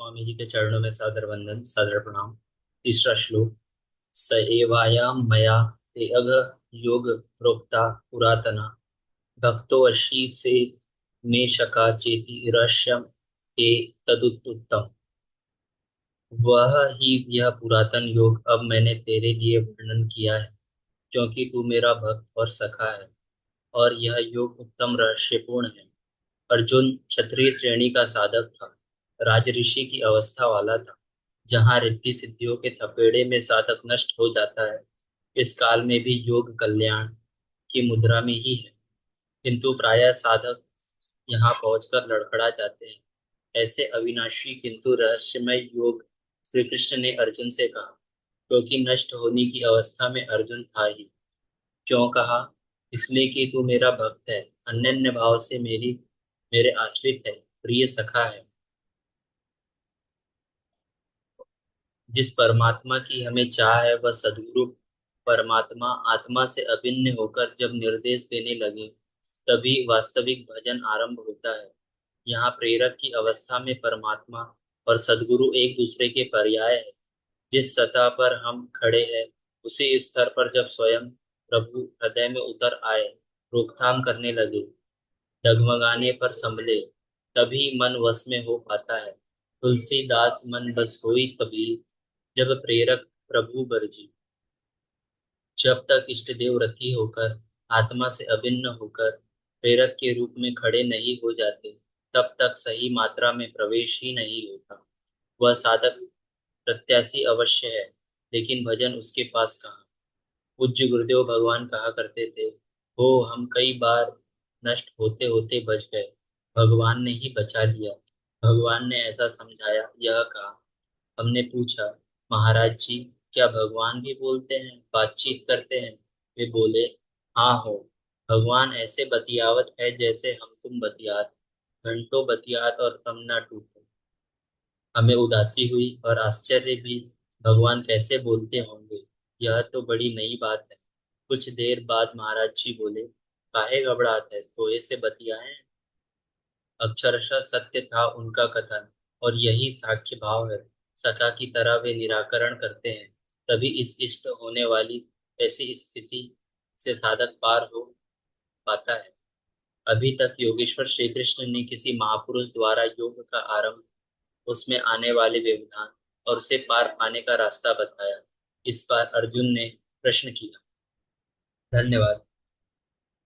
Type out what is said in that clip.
स्वामी जी के चरणों में सादर वंदन, सादर प्रणाम। तीसरा श्लोक। स एवायाम मया ते अघ योग प्रोक्ता पुरातना भक्तो अशी से मे शका चेति रहस्यम ते तदुत्तम। वह ही यह पुरातन योग अब मैंने तेरे लिए वर्णन किया है, क्योंकि तू मेरा भक्त और सखा है। और यह योग उत्तम रहस्यपूर्ण है। अर्जुन क्षत्रिय श्रेणी का साधक था, राजऋषि की अवस्था वाला था। जहाँ रिद्धि सिद्धियों के थपेड़े में साधक नष्ट हो जाता है, इस काल में भी योग कल्याण की मुद्रा में ही है। किंतु प्रायः साधक यहाँ पहुंचकर लड़खड़ा जाते हैं। ऐसे अविनाशी किंतु रहस्यमय योग श्री कृष्ण ने अर्जुन से कहा, क्योंकि नष्ट होने की अवस्था में अर्जुन था ही। क्यों कहा? इसलिए कि तू मेरा भक्त है, अनन्य भाव से मेरे आश्रित है, प्रिय सखा है। जिस परमात्मा की हमें चाह है, वह सद्गुरु परमात्मा आत्मा से अभिन्न होकर जब निर्देश देने लगे, तभी वास्तविक भजन आरंभ होता है। यहाँ प्रेरक की अवस्था में परमात्मा और सद्गुरु एक दूसरे के पर्याय है। जिस सतह पर हम खड़े हैं, उसी स्तर पर जब स्वयं प्रभु हृदय में उतर आए, रोकथाम करने लगे, डगमगाने पर संभले, तभी मन वश में हो पाता है। तुलसीदास मन बस होई तभी, जब प्रेरक प्रभु बरजी। जब तक इष्ट देव रति होकर, आत्मा से अभिन्न होकर प्रेरक के रूप में खड़े नहीं हो जाते, तब तक सही मात्रा में प्रवेश ही नहीं होता। वह साधक प्रत्याशी अवश्य है, लेकिन भजन उसके पास कहाँ। पूज्य गुरुदेव भगवान कहा करते थे, हो हम कई बार नष्ट होते होते बच गए, भगवान ने ही बचा लिया। भगवान ने ऐसा समझाया, यह कहा। हमने पूछा, महाराज जी, क्या भगवान भी बोलते हैं, बातचीत करते हैं? वे बोले, हाँ हो। भगवान ऐसे बतियावत है जैसे हम तुम बतियात, घंटों बतियात और कम ना टूटे। हमें उदासी हुई और आश्चर्य भी, भगवान कैसे बोलते होंगे, यह तो बड़ी नई बात है। कुछ देर बाद महाराज जी बोले, काहे घबरात है, तोहे से बतियाएं। अक्षरशः सत्य था उनका कथन, और यही साक्ष्य भाव है। सखा की तरह वे निराकरण करते हैं, तभी इस इष्ट होने वाली ऐसी स्थिति से साधक पार हो पाता है। अभी तक योगेश्वर श्री कृष्ण ने किसी महापुरुष द्वारा योग का आरंभ, उसमें आने वाले व्यवधान और उसे पार पाने का रास्ता बताया। इस बार अर्जुन ने प्रश्न किया। धन्यवाद।